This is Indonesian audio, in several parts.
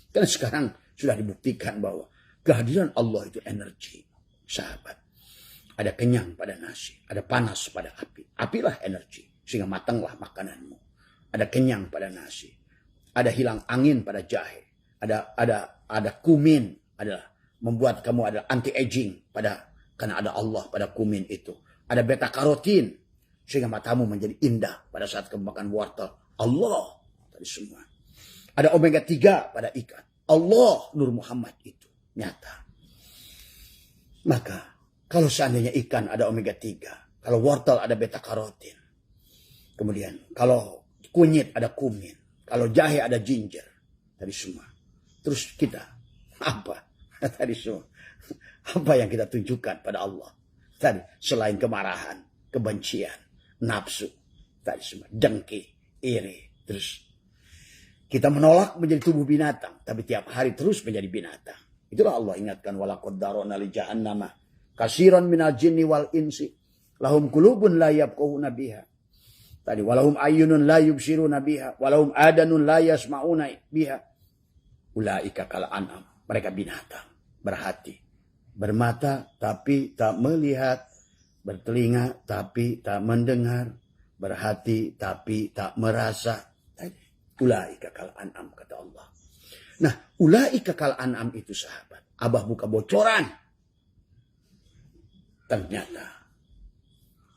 Karena sekarang sudah dibuktikan bahwa kehadiran Allah itu energi, sahabat. Ada kenyang pada nasi, ada panas pada api. Apilah energi, sehingga matanglah makananmu. Ada kenyang pada nasi, ada hilang angin pada jahe, ada kumin, adalah membuat kamu adalah anti aging karena ada Allah pada kumin itu. Ada beta karotin, sehingga matamu menjadi indah pada saat kamu makan wortel. Allah tadi semua. Ada omega 3 pada ikan. Allah Nur Muhammad itu nyata. Maka kalau seandainya ikan ada omega 3, kalau wortel ada beta karotin, kemudian kalau kunyit ada kumin, kalau jahe ada ginger, tadi semua. Terus kita apa? Tadi semua. Apa yang kita tunjukkan pada Allah? Tadi selain kemarahan, kebencian, nafsu, tadi semua, dengki, iri, terus kita menolak menjadi tubuh binatang, tapi tiap hari terus menjadi binatang. Itulah Allah ingatkan, walaqad darana li jahannama katsiran minal jinni wal insi lahum qulubun la yafqahuna biha. Tadi walahum ayyunun la yubsiruna biha walahum adanun la yasmauna biha. Ulaika kal an'am. Mereka binatang, berhati, bermata tapi tak melihat, bertelinga tapi tak mendengar, berhati tapi tak merasa. Ulaika kal an'am, kata Allah. Nah, ulaika kal an'am itu, sahabat, Abah buka bocoran. Ternyata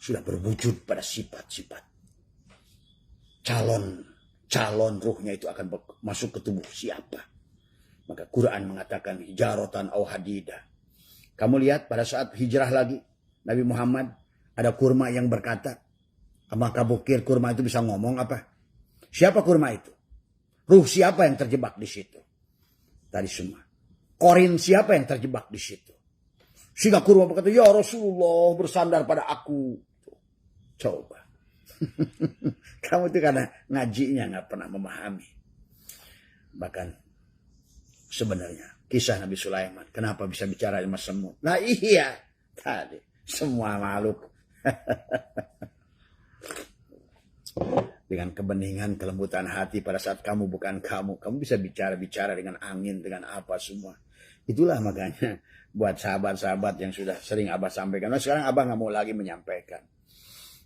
sudah berwujud pada sifat-sifat. Calon ruhnya itu akan masuk ke tubuh siapa. Maka Quran mengatakan hijaratan au hadida. Kamu lihat pada saat hijrah lagi, Nabi Muhammad, ada kurma yang berkata, apakah bukir kurma itu bisa ngomong apa? Siapa kurma itu? Ruh siapa yang terjebak di situ? Tadi semua. Korin siapa yang terjebak di situ? Sehingga kurma berkata, ya Rasulullah bersandar pada aku. Coba. Kamu itu karena ngajinya nggak pernah memahami. Bahkan sebenarnya kisah Nabi Sulaiman. Kenapa bisa bicara sama semut? Nah iya. Tadi. Semua makhluk. Dengan kebeningan, kelembutan hati pada saat kamu bukan kamu. Kamu bisa bicara-bicara dengan angin, dengan apa semua. Itulah makanya buat sahabat-sahabat yang sudah sering Abah sampaikan. Nah, sekarang Abah nggak mau lagi menyampaikan.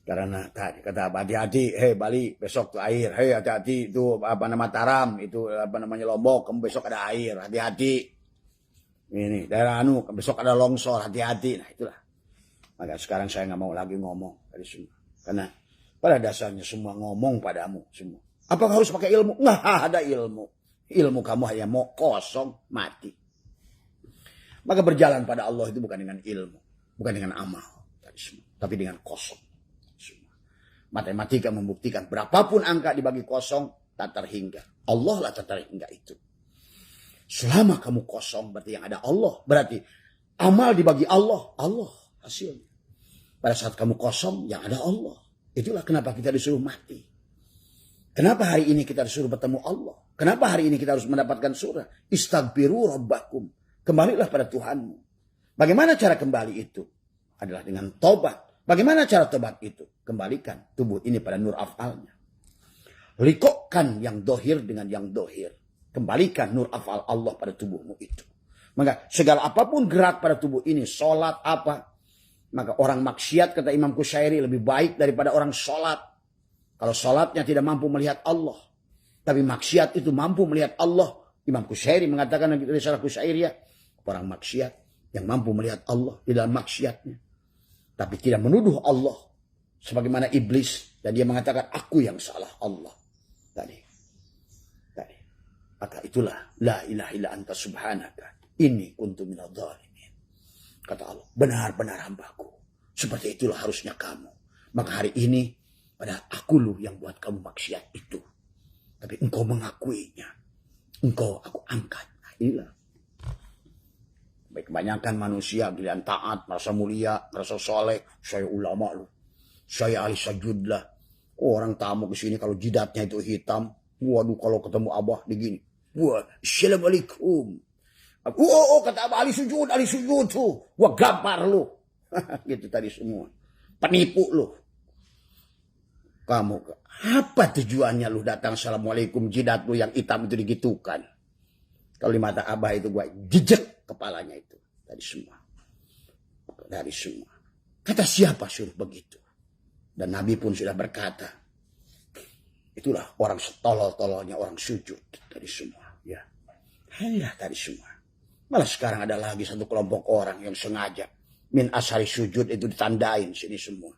Karena tadi kata Abah, hati-hati, hei Bali besok tuh air. Hei hati-hati itu apa nama Taram, itu apa namanya Lombok, kamu besok ada air, hati-hati. Ini daerah anu besok ada longsor, hati-hati. Nah itulah. Maka sekarang saya nggak mau lagi ngomong dari semua. Karena pada dasarnya semua ngomong padamu semua. Apakah harus pakai ilmu? Nggak ada ilmu. Ilmu kamu hanya mau kosong, mati. Maka berjalan pada Allah itu bukan dengan ilmu, bukan dengan amal, tapi dengan kosong. Matematika membuktikan berapapun angka dibagi kosong, tak terhingga. Allah lah tak terhingga itu. Selama kamu kosong berarti yang ada Allah. Berarti amal dibagi Allah, Allah hasilnya. Pada saat kamu kosong yang ada Allah. Itulah kenapa kita disuruh mati. Kenapa hari ini kita disuruh bertemu Allah. Kenapa hari ini kita harus mendapatkan surah. Istaghfiru rabbakum. Kembalilah pada Tuhanmu. Bagaimana cara kembali itu? Adalah dengan tobat. Bagaimana cara tobat itu? Kembalikan tubuh ini pada nur afalnya. Rikokkan yang dohir dengan yang dohir. Kembalikan nur afal Allah pada tubuhmu itu. Maka segala apapun gerak pada tubuh ini. Sholat apa. Maka orang maksiat kata Imam Qushairi lebih baik daripada orang sholat. Kalau sholatnya tidak mampu melihat Allah. Tapi maksiat itu mampu melihat Allah. Imam Qushairi mengatakan dalam risalah Qushairiyah. Orang maksiat yang mampu melihat Allah di dalam maksiatnya. Tapi tidak menuduh Allah. Sebagaimana iblis. Dan dia mengatakan aku yang salah Allah. Tadi. Maka itulah. La ilaha illa anta subhanaka. Inni kuntu minadh dhalimin. Kata Allah. Benar-benar hambaku. Seperti itulah harusnya kamu. Maka hari ini. Pada aku lu yang buat kamu maksiat itu. Tapi engkau mengakuinya. Engkau aku angkat. Nah inilah. Baik kebanyakan manusia giliran taat, merasa mulia, merasa soleh. Saya ulama lu. Saya ahli sajud lah. Orang tamu ke sini kalau jidatnya itu hitam. Waduh kalau ketemu Abah begini. Wah, assalamualaikum. Kata Abah ahli sujud tuh. Wah gampar lu. Gitu tadi semua. Penipu lu. Kamu apa tujuannya lu datang assalamualaikum jidat lu yang hitam itu digitukan? Kalau di mata Abah itu gue jejek kepalanya itu. Dari semua. Dari semua. Kata siapa suruh begitu? Dan Nabi pun sudah berkata, itulah orang setolol-tololnya orang sujud dari semua. Ya, hanya dari semua. Malah sekarang ada lagi satu kelompok orang yang sengaja min asari sujud itu ditandain sini semua.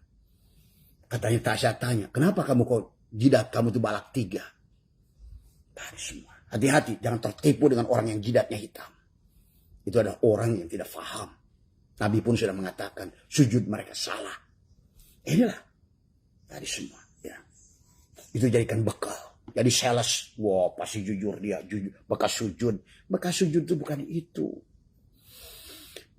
Katanya tak saya tanya, kenapa kamu kok jidat kamu itu balak 3? Dari semua. Hati-hati, jangan tertipu dengan orang yang jidatnya hitam. Itu adalah orang yang tidak faham. Nabi pun sudah mengatakan sujud mereka salah. Inilah dari semua. Ya. Itu jadikan bekal. Jadi sales. Wah, pasti jujur dia. Jujur. Bekas sujud. Bekas sujud itu bukan itu.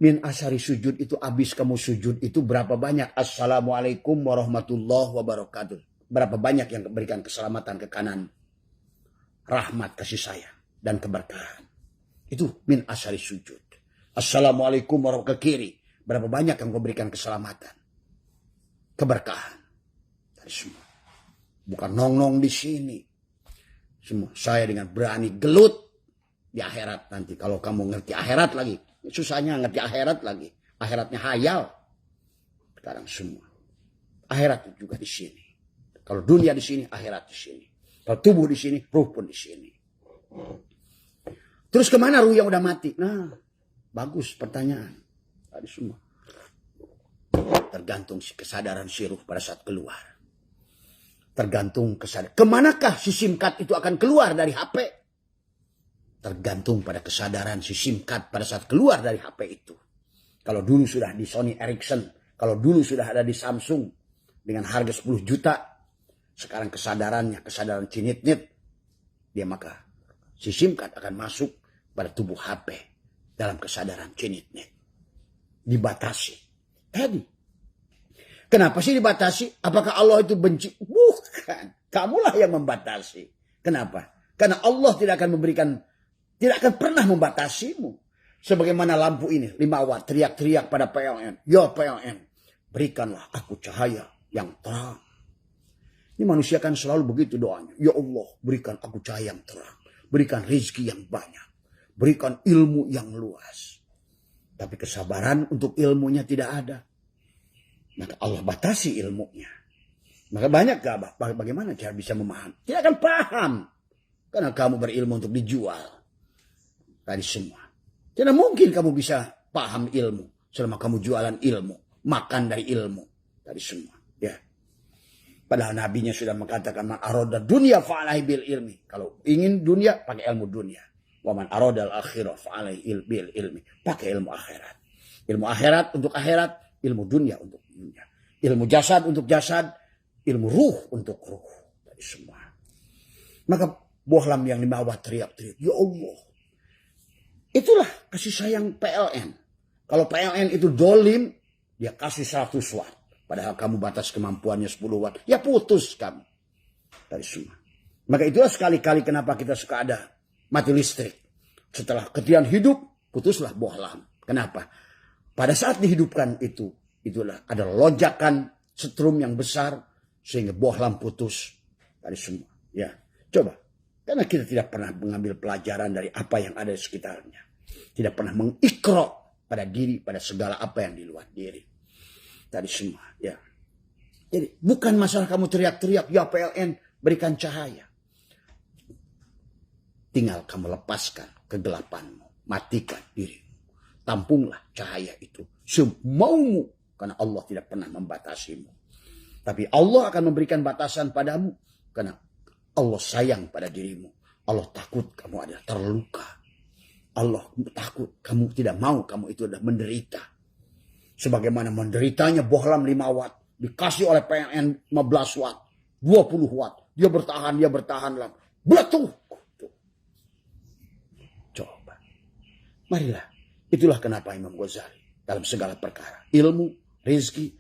Min asari sujud itu habis kamu sujud itu berapa banyak. Assalamualaikum warahmatullahi wabarakatuh. Berapa banyak yang berikan keselamatan ke kanan. Rahmat kasih sayang. Dan keberkahan. Itu min asari sujud. Assalamualaikum warahmatullahi wabarakatuh. Ke kiri. Berapa banyak yang kau berikan keselamatan. Keberkahan. Dari semua. Bukan nong-nong di sini. Semua. Saya dengan berani gelut di akhirat nanti. Kalau kamu ngerti akhirat lagi. Susahnya ngerti akhirat lagi. Akhiratnya hayal. Sekarang semua. Akhirat juga di sini. Kalau dunia di sini, akhirat di sini. Kalau tubuh di sini, ruh pun di sini. Terus kemana ruh yang udah mati? Nah, bagus pertanyaan. Tadi semua. Tergantung kesadaran si ruh pada saat keluar. Tergantung kesadaran. Kemanakah si SIM card itu akan keluar dari HP? Tergantung pada kesadaran si SIM card pada saat keluar dari HP itu. Kalau dulu sudah di Sony Ericsson. Kalau dulu sudah ada di Samsung. Dengan harga 10 juta. Sekarang kesadarannya, kesadaran cinit-nit. Dia maka si SIM card akan masuk pada tubuh HP. Dalam kesadaran cinit-nit. Dibatasi. Tadi. Kenapa sih dibatasi? Apakah Allah itu benci? Bukan. Kamulah yang membatasi. Kenapa? Karena Allah tidak akan pernah membatasimu. Sebagaimana lampu ini, 5 watt, teriak-teriak pada PLN. Ya PLN, berikanlah aku cahaya yang terang. Ini manusia kan selalu begitu doanya. Ya Allah, berikan aku cahaya yang terang. Berikan rezeki yang banyak. Berikan ilmu yang luas. Tapi kesabaran untuk ilmunya tidak ada. Maka Allah batasi ilmunya. Maka banyak gak? Bagaimana cara bisa memahami? Tidak akan paham. Karena kamu berilmu untuk dijual. Tadi semua. Tidak mungkin kamu bisa paham ilmu. Selama kamu jualan ilmu. Makan dari ilmu. Tadi semua. Ya. Padahal nabinya sudah mengatakan. Man aroda dunia fa'alai bil ilmi. Kalau ingin dunia, pakai ilmu dunia. Wa man aroda al-akhirah fa'alai bil ilmi. Pakai ilmu akhirat. Ilmu akhirat untuk akhirat. Ilmu dunia untuk dunia. Ilmu jasad untuk jasad. Ilmu ruh untuk ruh. Dari semua. Maka bohlam yang 5 watt teriak-teriak. Ya Allah. Itulah kasih sayang PLN. Kalau PLN itu dolim. Dia kasih 100 watt. Padahal kamu batas kemampuannya 10 watt. Ya putus kamu. Dari semua. Maka itulah sekali-kali kenapa kita suka ada mati listrik. Setelah ketian hidup. Putuslah bohlam. Kenapa? Pada saat dihidupkan itu, itulah ada lonjakan setrum yang besar sehingga bohlam putus dari semua. Ya, coba. Karena kita tidak pernah mengambil pelajaran dari apa yang ada di sekitarnya. Tidak pernah mengikro pada diri, pada segala apa yang di luar diri. Dari semua, ya. Jadi bukan masalah kamu teriak-teriak, ya PLN berikan cahaya. Tinggal kamu lepaskan kegelapanmu, matikan dirimu. Tampunglah cahaya itu semaumu. Karena Allah tidak pernah membatasimu. Tapi Allah akan memberikan batasan padamu. Karena Allah sayang pada dirimu. Allah takut kamu ada terluka. Allah takut kamu tidak mau kamu itu sudah menderita. Sebagaimana menderitanya bohlam 5 watt. Dikasih oleh PLN 15 watt. 20 watt. Dia bertahan lah. Beletuh. Coba. Marilah. Itulah kenapa Imam Ghazali dalam segala perkara. Ilmu, rezeki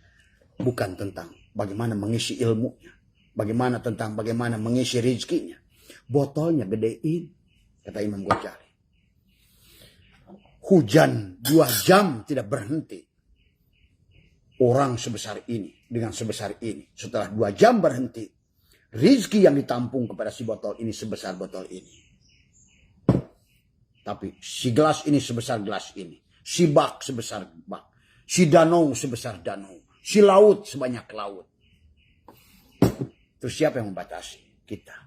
bukan tentang bagaimana mengisi ilmunya. Bagaimana mengisi rezekinya. Botolnya gedein, kata Imam Ghazali. Hujan 2 jam tidak berhenti. Orang sebesar ini, dengan sebesar ini. Setelah 2 jam berhenti. Rezeki yang ditampung kepada si botol ini sebesar botol ini. Tapi si gelas ini sebesar gelas ini. Si bak sebesar bak. Si danau sebesar danau. Si laut sebanyak laut. Terus siapa yang membatasi? Kita.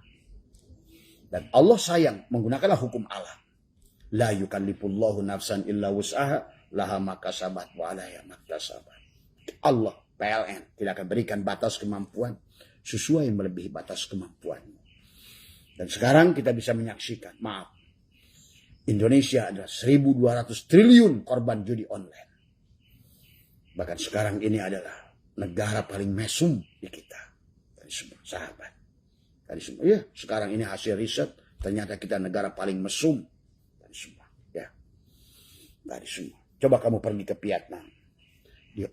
Dan Allah sayang, menggunakanlah hukum Allah. La yukallifullahu nafsan illa wus'aha laha makasabat wa alaiha maktasabat. Allah, PLN, tidak akan berikan batas kemampuan sesuai melebihi batas kemampuan. Dan sekarang kita bisa menyaksikan, maaf, Indonesia adalah 1.200 triliun korban judi online. Bahkan sekarang ini adalah negara paling mesum di kita. Tadi semua sahabat. Tadi semua, ya, sekarang ini hasil riset, ternyata kita negara paling mesum. Tadi semua, ya. Tadi semua. Coba kamu pergi ke Vietnam. Di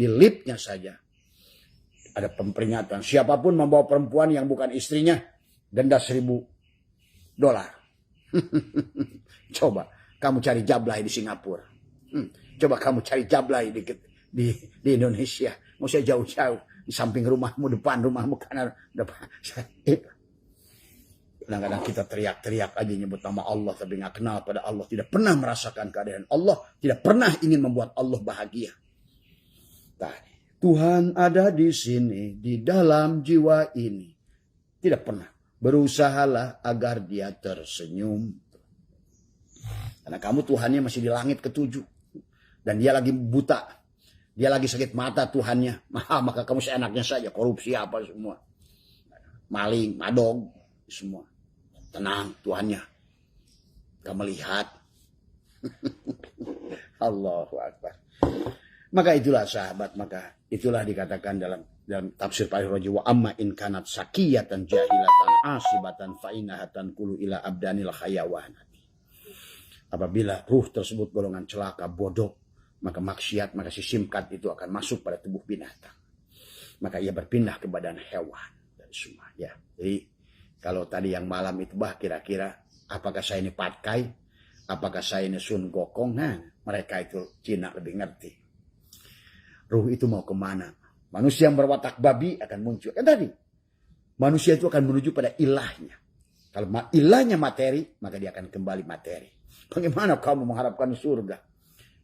liftnya saja ada peringatan, siapapun membawa perempuan yang bukan istrinya denda $1.000. Coba kamu cari jablay di Singapura, coba kamu cari jablay di Indonesia, mau saya jauh-jauh di samping rumahmu, depan rumahmu, kanan depan. Kadang-kadang kita teriak-teriak aja nyebut nama Allah, tapi nggak kenal pada Allah, tidak pernah merasakan keadaan Allah, tidak pernah ingin membuat Allah bahagia. Tadi, Tuhan ada di sini, di dalam jiwa ini. Tidak pernah. Berusahalah agar dia tersenyum. Karena kamu Tuhannya masih di langit ke-7. Dan dia lagi buta. Dia lagi sakit mata Tuhannya. Maka kamu seenaknya saja, korupsi apa semua. Maling, madog, semua. Tenang, Tuhannya kamu lihat. Allahu Akbar. Maka itulah sahabat, maka itulah dikatakan dalam tafsir Pak Roji, wa amma in kanat sakiyatan jahilatan asibatan fa'inahatan kulu ila abdanil khayawanati. Apabila ruh tersebut golongan celaka, bodoh, maka maksiat, maka si simkat itu akan masuk pada tubuh binatang. Maka ia berpindah ke badan hewan dan semua, ya. Jadi kalau tadi yang malam itu kira-kira apakah saya ini Patkai, apakah saya ini Sun Gokong, nah mereka itu Cina lebih ngerti. Ruh itu mau kemana? Manusia yang berwatak babi akan muncul. Kan tadi, manusia itu akan menuju pada ilahnya. Kalau ilahnya materi, maka dia akan kembali materi. Bagaimana kamu mengharapkan surga?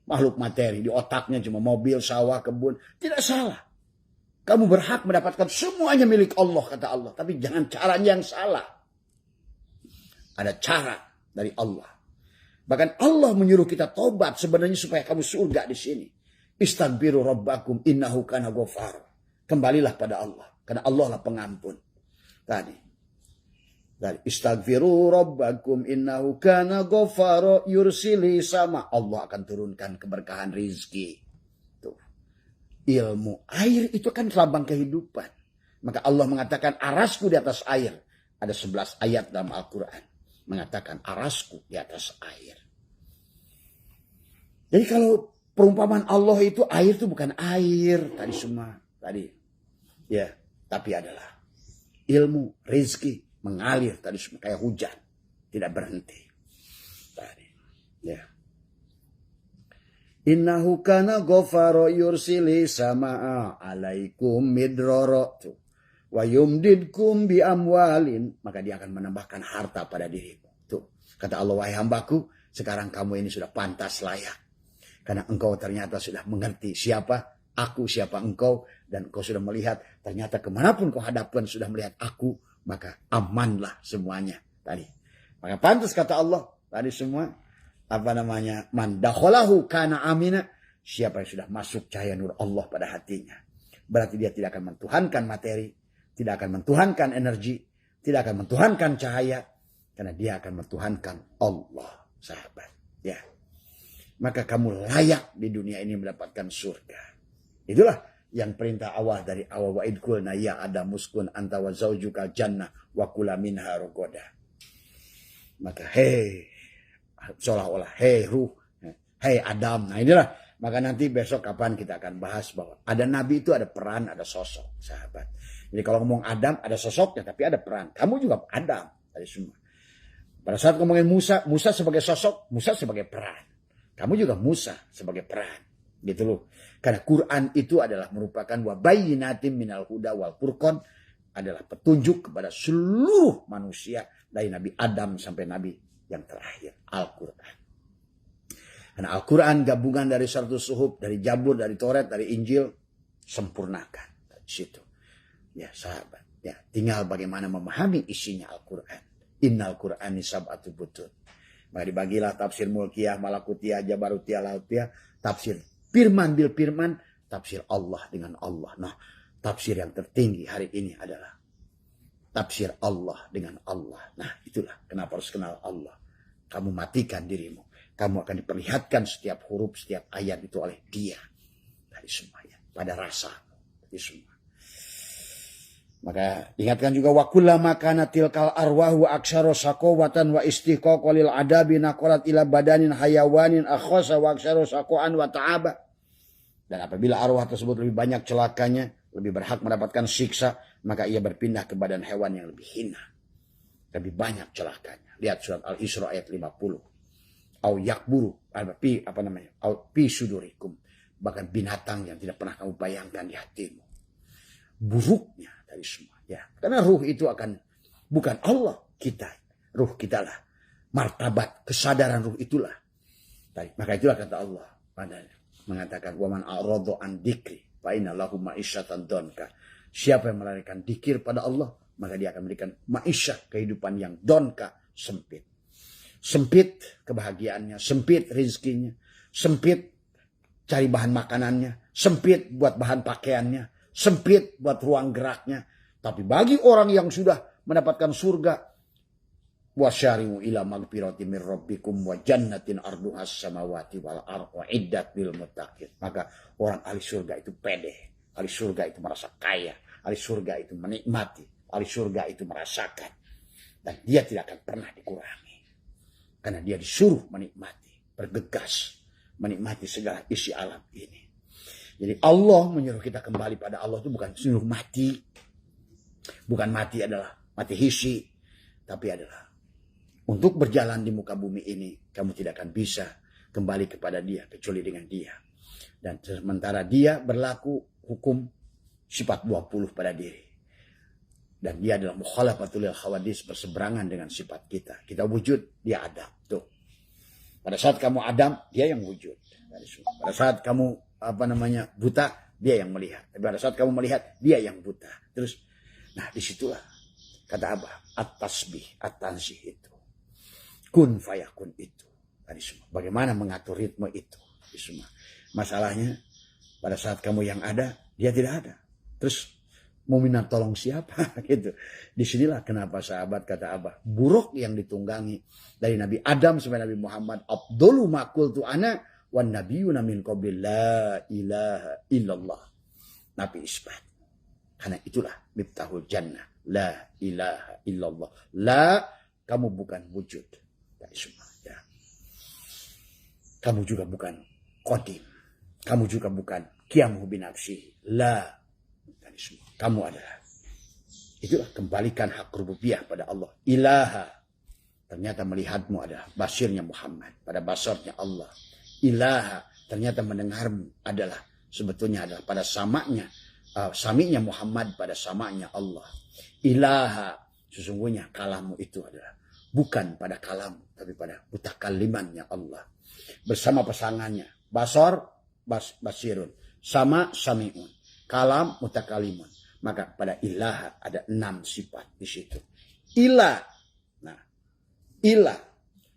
Makhluk materi, di otaknya cuma mobil, sawah, kebun. Tidak salah. Kamu berhak mendapatkan semuanya milik Allah, kata Allah. Tapi jangan caranya yang salah. Ada cara dari Allah. Bahkan Allah menyuruh kita tobat sebenarnya supaya kamu surga di sini. Istaghfiru rabbakum innahu kana ghafar. Kembalilah pada Allah. Karena Allah lah pengampun. Tadi. Istaghfiru rabbakum innahu kana ghafar yursili sama. Allah akan turunkan keberkahan rizki. Ilmu air itu kan lambang kehidupan. Maka Allah mengatakan arasku di atas air. Ada 11 ayat dalam Al-Quran mengatakan arasku di atas air. Jadi kalau perumpamaan Allah itu air itu bukan air tadi semua tadi, ya, tapi adalah ilmu, rezeki mengalir tadi semua kayak hujan, tidak berhenti. Tadi, ya. Innahu kana ghafaro yursili sama'a alaikum midroro wa yumdidkum bi amwalin, maka dia akan menambahkan harta pada dirimu. Tuh, kata Allah, wahai hambaku, sekarang kamu ini sudah pantas layak. Karena engkau ternyata sudah mengerti siapa aku, siapa engkau, dan engkau sudah melihat ternyata kemanapun kau hadapkan sudah melihat aku, maka amanlah semuanya tadi. Maka pantas kata Allah tadi semua. Man dakhalahu kana amina. Siapa yang sudah masuk cahaya nur Allah pada hatinya, berarti dia tidak akan mentuhankan materi, tidak akan mentuhankan energi, tidak akan mentuhankan cahaya, karena dia akan mentuhankan Allah, sahabat. Ya, maka kamu layak di dunia ini mendapatkan surga. Itulah yang perintah awal dari awal, wa idkulna ya Adam muskun anta wa zaujukal jannah wa kula minha rogoda. Maka seolah-olah ruh, Adam. Nah inilah, maka nanti besok kapan kita akan bahas bahwa ada nabi itu ada peran, ada sosok, sahabat. Jadi kalau ngomong Adam ada sosoknya tapi ada peran. Kamu juga Adam tadi semua. Pada saat ngomongin Musa sebagai sosok, Musa sebagai peran. Kamu juga Musa sebagai peran. Gitu loh. Karena Quran itu adalah merupakan wa bayyinatin minal huda wal furqan, adalah petunjuk kepada seluruh manusia dari Nabi Adam sampai Nabi yang terakhir, Al-Quran. Karena Al-Quran gabungan dari 100 suhuf, dari Jabur, dari Taurat, dari Injil, sempurnakan dari situ. Ya sahabat, ya tinggal bagaimana memahami isinya Al-Quran. Innal Qur'ani sab'atu butun. Maka dibagilah tafsir mulkiyah, malakutiyah, jabarutiyah, lautiyah, tafsir firman bil firman, tafsir Allah dengan Allah. Nah, tafsir yang tertinggi hari ini adalah tafsir Allah dengan Allah. Nah, itulah kenapa harus kenal Allah. Kamu matikan dirimu. Kamu akan diperlihatkan setiap huruf, setiap ayat itu oleh Dia. Dari semuanya. Pada rasamu. Dari semua. Maka ingatkan juga wa kullama kana tilkal arwahu aksaru saqawatan wa istiqaqan lil adabi naqalat ila badanin hayawanin akhasa wa aksaru saqaan wa ta'aba. Dan apabila arwah tersebut lebih banyak celakanya, lebih berhak mendapatkan siksa, maka ia berpindah ke badan hewan yang lebih hina, lebih banyak celakanya. Lihat surat Al-Isra ayat 50. Au yakburu au pi sudurikum, bahkan binatang yang tidak pernah kamu bayangkan di hatimu. Buruknya dari semua, ya. Karena ruh itu akan bukan Allah kita, ruh kita lah, martabat kesadaran ruh itulah. Maka itulah kata Allah mengatakan waman a'radu an dzikri fa inna lahu ma'isyatan donka. Siapa yang melarikan dzikir pada Allah, maka dia akan memberikan ma'isyah, kehidupan yang donka, sempit. Sempit kebahagiaannya, sempit rezekinya, sempit cari bahan makanannya, sempit buat bahan pakaiannya, sempit buat ruang geraknya. Tapi bagi orang yang sudah mendapatkan surga, wasyari'u ila magfirati min rabbikum wa jannatin arduhas samawati wal ardu iddat lil muttaqin. Maka orang ahli surga itu pede, ahli surga itu merasa kaya, ahli surga itu menikmati, ahli surga itu merasakan, dan dia tidak akan pernah dikurangi. Karena dia disuruh menikmati, bergegas menikmati segala isi alam ini. Jadi Allah menyuruh kita kembali pada Allah itu bukan suruh mati. Bukan mati adalah mati hisi. Tapi adalah untuk berjalan di muka bumi ini, kamu tidak akan bisa kembali kepada Dia kecuali dengan Dia. Dan sementara Dia berlaku hukum sifat 20 pada diri. Dan Dia adalah mukhalafatul khawadis, berseberangan dengan sifat kita. Kita wujud, Dia Adam. Tuh. Pada saat kamu Adam, Dia yang wujud. Pada saat kamu buta, Dia yang melihat. Tapi pada saat kamu melihat, Dia yang buta. Terus, nah disitulah kata Abah, at-tasbih, at-tansih itu. Kun fayakun itu. Tadi semua. Bagaimana mengatur ritme itu. Tadi semua. Masalahnya, pada saat kamu yang ada, Dia tidak ada. Terus, mau minta tolong siapa? Gitu. Disinilah kenapa sahabat kata Abah, buruk yang ditunggangi dari Nabi Adam sampai Nabi Muhammad. Abdullu ma qultu ana wan nabiyuna min qabli la ilaha illallah. Nabi isbat. Karena itulah miftahul jannah. La ilaha illallah. La, kamu bukan wujud. Dari semua. Ya. Kamu juga bukan qadim. Kamu juga bukan qiyamuhu binafsi. La. Dari semua. Kamu adalah. Itulah kembalikan hak rububiyah pada Allah. Ilaha. Ternyata melihatmu adalah basirnya Muhammad. Pada basarnya Allah. Ilaha. Ternyata mendengarmu adalah sebetulnya adalah pada saminya Muhammad pada samanya Allah. Ilaha. Sesungguhnya kalammu itu adalah bukan pada kalammu, tapi pada mutakalimannya Allah. Bersama pasangannya. Basar, basirun. Sama, sami'un. Kalam, mutakalimun. Maka pada ilaha ada 6 sifat di situ. Ilah. Nah, ilah.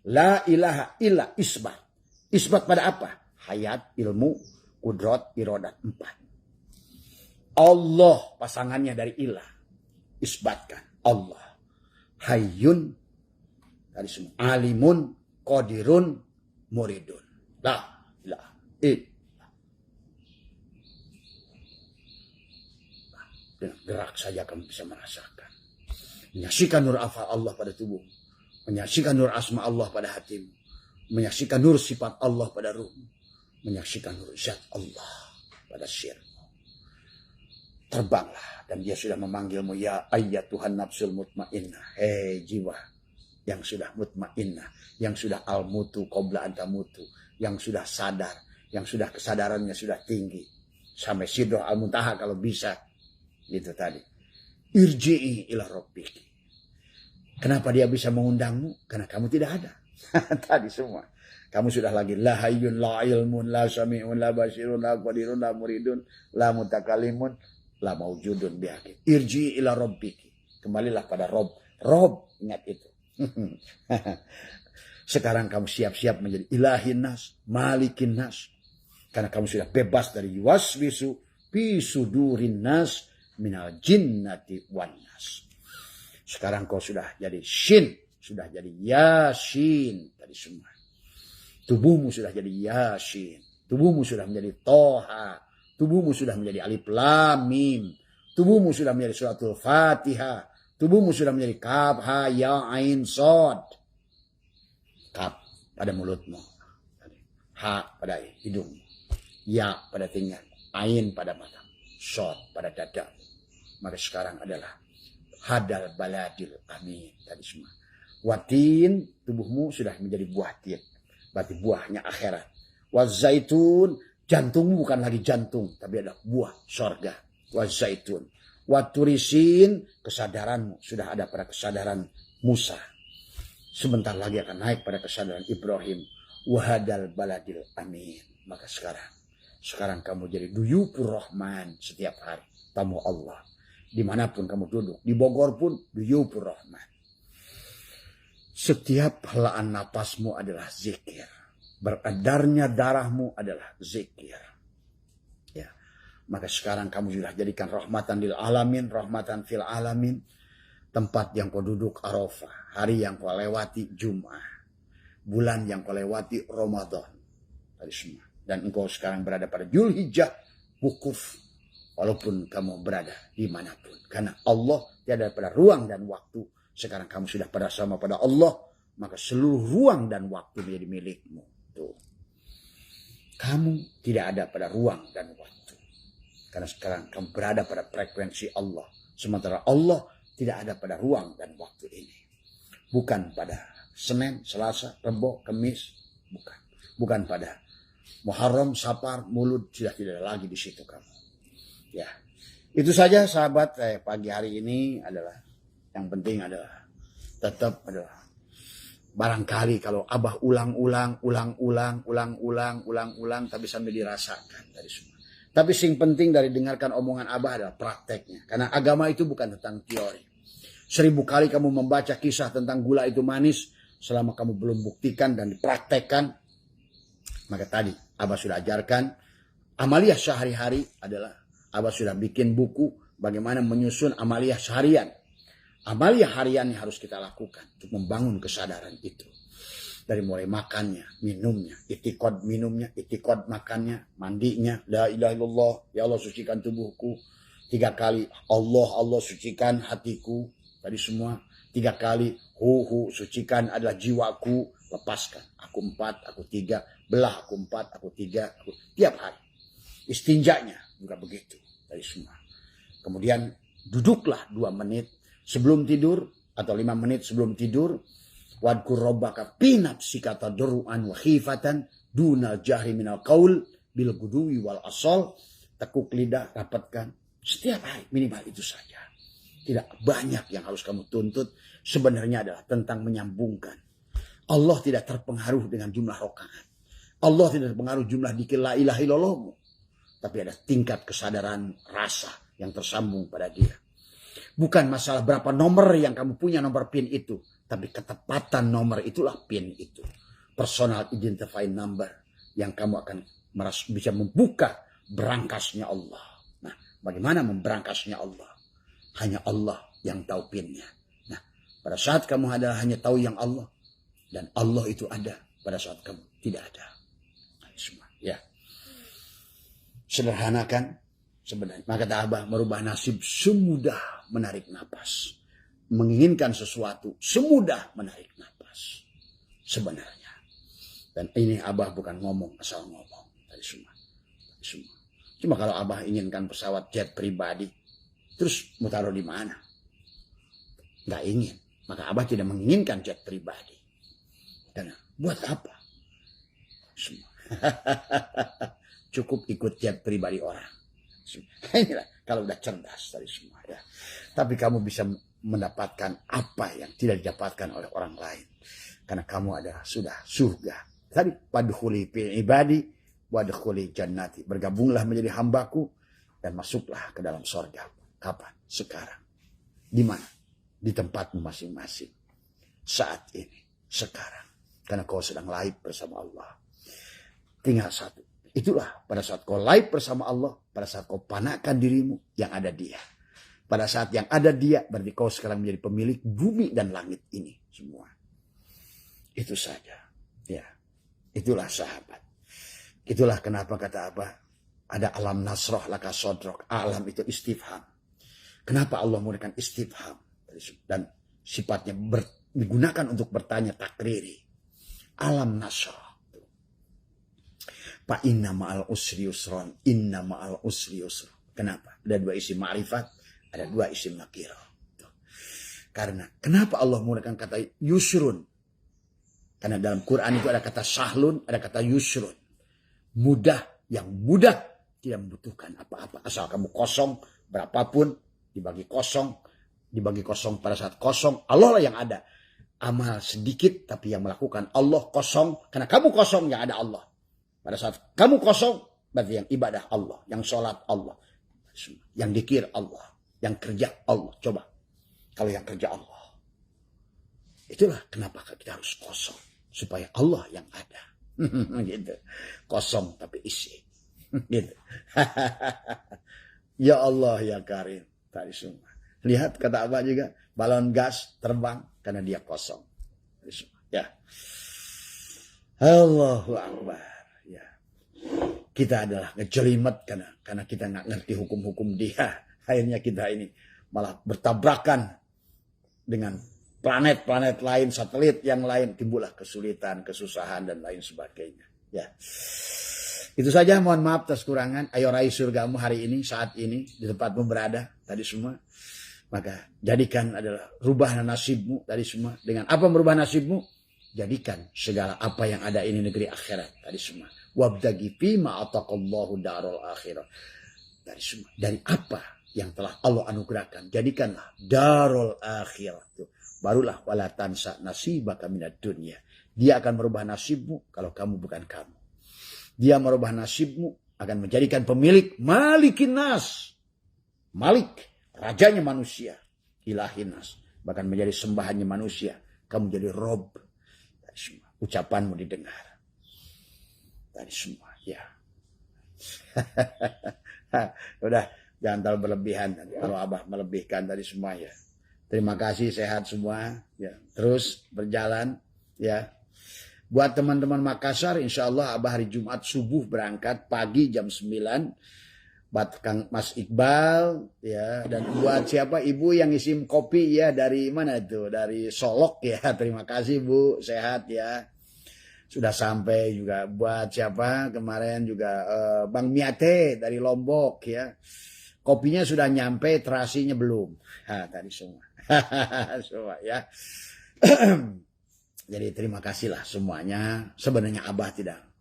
La ilaha illa isbat. Isbat pada apa? Hayat, ilmu, kudrat, irodat. 4. Allah pasangannya dari ilah. Isbatkan. Allah. Hayyun. Dari semua. Alimun, qadirun, muridun. La ilaha illallah. Dengan gerak saja kamu bisa merasakan. Menyaksikan nur afal Allah pada tubuh. Menyaksikan nur asma Allah pada hatimu. Menyaksikan nur sifat Allah pada ruhmu. Menyaksikan nur zat Allah pada sirmu. Terbanglah. Dan Dia sudah memanggilmu. Ya ayyatuhan nafsul mutmainnah. Hei jiwa yang sudah mutmainnah. Yang sudah al-mutu qabla antamutu. Yang sudah sadar. Yang sudah kesadarannya sudah tinggi. Sampai sidro al-muntaha kalau bisa. Itu tadi. Irji'i ila rabbiki. Kenapa Dia bisa mengundangmu? Karena kamu tidak ada. Tadi semua. Kamu sudah lagi la hayyun la ilmun la sami'un la basirun la qadirun la muridun la mutakalimun la maujudun bihaqi. Irji ila rabbiki. Kembalilah pada Rob. Rob, ingat itu. Sekarang kamu siap-siap menjadi ilahin nas, malikin nas. Karena kamu sudah bebas dari waswisu bisudurin nas minal jinnati wan nas. Sekarang kau sudah jadi shin, sudah jadi yasin tadi semua. Tubuhmu sudah jadi yasin, tubuhmu sudah menjadi toha, tubuhmu sudah menjadi alif lam mim, tubuhmu sudah menjadi suratul fatihah, tubuhmu sudah menjadi kaf ha ya ain sod. Kaf pada mulutmu, ha pada hidungmu, ya pada telinga, ain pada mata, sod pada dada. Maka sekarang adalah hadal baladil amin tadi semua. Watin, tubuhmu sudah menjadi buah tin. Berarti buahnya akhirat. Wazaitun, jantungmu bukan lagi jantung, tapi adalah buah sorga. Wazaitun. Waturisin, kesadaranmu sudah ada pada kesadaran Musa. Sebentar lagi akan naik pada kesadaran Ibrahim. Wahadal baladil amin. Maka sekarang kamu jadi duyupur rahman setiap hari. Tamu Allah. Dimanapun kamu duduk. Di Bogor pun duyupur rahman. Setiap helaan napasmu adalah zikir. Beredarnya darahmu adalah zikir. Ya. Maka sekarang kamu sudah jadikan rahmatan lil alamin, rahmatan fil alamin. Tempat yang kau duduk Arafah. Hari yang kau lewati Jum'ah. Bulan yang kau lewati Ramadan. Tadi semua. Dan engkau sekarang berada pada Dzulhijjah. Wukuf. Walaupun kamu berada dimanapun. Karena Allah tiada pada ruang dan waktu. Sekarang kamu sudah bersama pada Allah, maka seluruh ruang dan waktu menjadi milikmu. Tuh. Kamu tidak ada pada ruang dan waktu. Karena sekarang kamu berada pada frekuensi Allah. Sementara Allah tidak ada pada ruang dan waktu ini. Bukan pada Senin, Selasa, Rebo, Kamis. Bukan. Bukan pada Muharram, Safar, Mulud. Sudah tidak lagi di situ kamu. Ya. Itu saja sahabat pagi hari ini adalah. Yang penting adalah tetap adalah barangkali kalau Abah ulang-ulang tapi sambil dirasakan dari semua. Tapi sing penting dari dengarkan omongan Abah adalah prakteknya. Karena agama itu bukan tentang teori. 1000 kali kamu membaca kisah tentang gula itu manis, selama kamu belum buktikan dan dipraktekkan, maka tadi Abah sudah ajarkan amaliyah sehari-hari adalah Abah sudah bikin buku bagaimana menyusun amaliyah seharian. Amaliyah harian yang harus kita lakukan untuk membangun kesadaran itu. Dari mulai makannya, minumnya, itikad minumnya, itikad makannya, mandinya. La ilaha illallah, ya Allah sucikan tubuhku. 3 kali, Allah sucikan hatiku. Tadi semua. 3 kali, sucikan adalah jiwaku. Lepaskan. Aku 4, aku 3. Belah aku 4, aku 3. Tiap hari. Istinjanya juga begitu. Tadi semua. Kemudian duduklah 2 menit. Sebelum tidur atau 5 menit sebelum tidur, wadkur rabbaka fi nafsika tadarruan wa khifatan dunal jahri minal qaul bil guduwi wal asal. Tekuk lidah, rapatkan setiap hari minimal itu saja. Tidak banyak yang harus kamu tuntut. Sebenarnya adalah tentang menyambungkan. Allah tidak terpengaruh dengan jumlah rakaat. Allah tidak terpengaruh jumlah dzikir la ilaha illallahmu. Tapi ada tingkat kesadaran rasa yang tersambung pada dia. Bukan masalah berapa nomor yang kamu punya nomor PIN itu. Tapi ketepatan nomor itulah PIN itu. Personal identifying number. Yang kamu akan bisa membuka berangkasnya Allah. Nah, bagaimana memberangkasnya Allah? Hanya Allah yang tahu PIN-nya. Nah, pada saat kamu hanya tahu yang Allah. Dan Allah itu ada pada saat kamu tidak ada. Nah, semua. Ya. Sederhanakan. Sebenarnya, maka kata Abah, merubah nasib semudah menarik napas. Menginginkan sesuatu semudah menarik napas. Sebenarnya. Dan ini Abah bukan ngomong, asal ngomong. Tadi semua. Cuma kalau Abah inginkan pesawat jet pribadi, terus mau taruh di mana? Nggak ingin. Maka Abah tidak menginginkan jet pribadi. Dan buat apa? Semua. Cukup ikut jet pribadi orang. Inilah kalau udah cerdas tadi semua ya. Tapi kamu bisa mendapatkan apa yang tidak didapatkan oleh orang lain. Karena kamu adalah sudah surga. Tadi padkhuli fi ibadi wadkhuli jannati. Bergabunglah menjadi hambaku dan masuklah ke dalam surga. Kapan? Sekarang. Di mana? Di tempatmu masing-masing. Saat ini. Sekarang. Karena kau sedang live bersama Allah. Tinggal satu. Itulah pada saat kau live bersama Allah. Pada saat kau panakkan dirimu yang ada Dia. Pada saat yang ada Dia, berarti kau sekarang menjadi pemilik bumi dan langit ini semua. Itu saja. Ya. Itulah sahabat. Itulah kenapa kata Abah, ada alam nasroh laka sodrok. Alam itu istifham. Kenapa Allah menggunakan istifham? Dan sifatnya digunakan untuk bertanya takriri. Alam nasroh. Fa inna ma'al usri yusron. Inna ma'al usri yusron. Kenapa? Ada dua isim ma'rifat. Ada dua isim nakirah. Karena kenapa Allah menggunakan kata yusrun? Karena dalam Quran itu ada kata sahlun, ada kata yusrun. Mudah, yang mudah tidak membutuhkan apa-apa. Asal kamu kosong, berapapun, dibagi kosong pada saat kosong. Allah lah yang ada. Amal sedikit, tapi yang melakukan Allah kosong. Karena kamu kosong, yang ada Allah. Pada saat kamu kosong, berarti yang ibadah Allah, yang sholat Allah. Yang dikir Allah, yang kerja Allah. Coba, kalau yang kerja Allah. Itulah kenapa kita harus kosong. Supaya Allah yang ada. Gitu. Kosong tapi isi. Gitu. Ya Allah ya Karim. Tadi semua. Lihat kata Abah juga. Balon gas terbang karena dia kosong. Tadi semua. Ya. Allahu Akbar. Ya. Kita adalah ngejelimet karena kita nggak ngerti hukum-hukum Dia. Akhirnya kita ini malah bertabrakan dengan planet-planet lain, satelit yang lain, timbullah kesulitan, kesusahan, dan lain sebagainya. Ya, itu saja. Mohon maaf atas kurangan. Ayo raih surgamu hari ini, saat ini, di tempatmu berada, tadi semua. Maka jadikan adalah rubah nasibmu, tadi semua. Dengan apa merubah nasibmu? Jadikan segala apa yang ada ini negeri akhirat, tadi semua. Wabdagi fima ataqallahu darul akhirat. Dari semua. Dari apa yang telah Allah anugerahkan, jadikanlah darul akhirat. Barulah wala tansa nasibaka minad dunya. Dia akan merubah nasibmu kalau kamu bukan kamu. Dia merubah nasibmu akan menjadikan pemilik malikin nas. Malik, rajanya manusia. Ilahin nas. Bahkan menjadi sembahannya manusia. Kamu jadi Rob. Ucapanmu didengar. Tadi semua, ya. Udah, jangan terlalu berlebihan. Kalau Abah melebihkan tadi semua, ya. Terima kasih, sehat semua. Ya, terus berjalan. Ya, buat teman-teman Makassar, insya Allah Abah hari Jumat subuh berangkat pagi jam 9. Buat Kang Mas Iqbal, ya, dan buat siapa ibu yang isim kopi ya dari mana itu? Dari Solok ya. Terima kasih Bu, sehat ya. Sudah sampai juga buat siapa kemarin juga Bang Miate dari Lombok ya. Kopinya sudah nyampe, terasinya belum. Tadi semua. Semua ya. Jadi terima kasihlah semuanya. Sebenarnya Abah tidak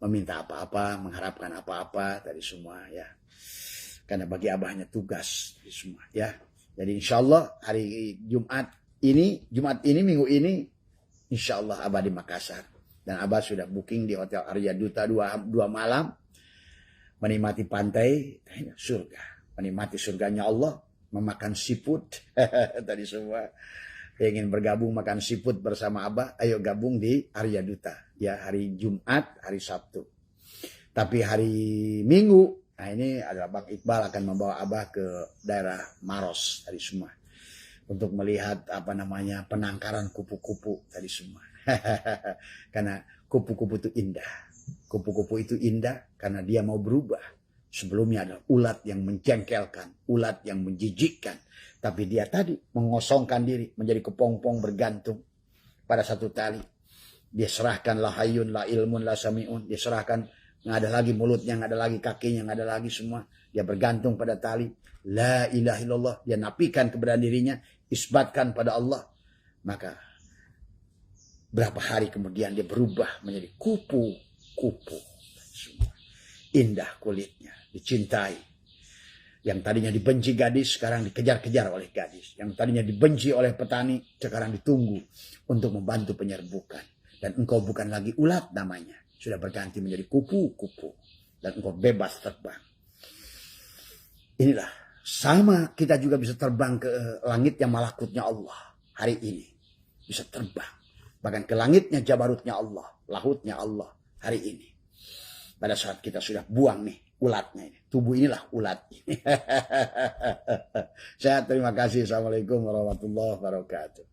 meminta apa-apa, mengharapkan apa-apa tadi semua ya. Karena bagi Abahnya tugas tadi semua ya. Jadi insya Allah hari Jumat ini, minggu ini, insya Allah Abah di Makassar. Dan Abah sudah booking di Hotel Arya Duta 2 malam. Menikmati pantai, surga. Menikmati surganya Allah. Memakan seafood tadi semua. Ingin bergabung makan seafood bersama Abah, ayo gabung di Arya Duta ya, hari Jumat, hari Sabtu. Tapi hari Minggu, nah ini adalah Bang Iqbal akan membawa Abah ke daerah Maros tadi semua untuk melihat apa namanya penangkaran kupu-kupu tadi semua. Karena kupu-kupu itu indah. Kupu-kupu itu indah karena dia mau berubah. Sebelumnya ada ulat yang menjengkelkan, ulat yang menjijikkan. Tapi dia tadi mengosongkan diri, menjadi kepompong bergantung pada satu tali. Dia serahkan la hayyun, la ilmun, la sami'un. Dia serahkan, nggak ada lagi mulutnya, nggak ada lagi kakinya, nggak ada lagi semua. Dia bergantung pada tali. La ilaha illallah. Dia nafikan keberadaan dirinya, isbatkan pada Allah. Maka berapa hari kemudian dia berubah menjadi kupu-kupu. Indah kulitnya, dicintai. Yang tadinya dibenci gadis, sekarang dikejar-kejar oleh gadis. Yang tadinya dibenci oleh petani, sekarang ditunggu untuk membantu penyerbukan. Dan engkau bukan lagi ulat namanya. Sudah berganti menjadi kupu-kupu. Dan engkau bebas terbang. Inilah, sama kita juga bisa terbang ke langit yang malakutnya Allah. Hari ini, bisa terbang. Bahkan ke langitnya jabarutnya Allah. Lahutnya Allah hari ini. Pada saat kita sudah buang nih ulatnya ini. Tubuh inilah ulat ini. Saya terima kasih. Assalamualaikum warahmatullahi wabarakatuh.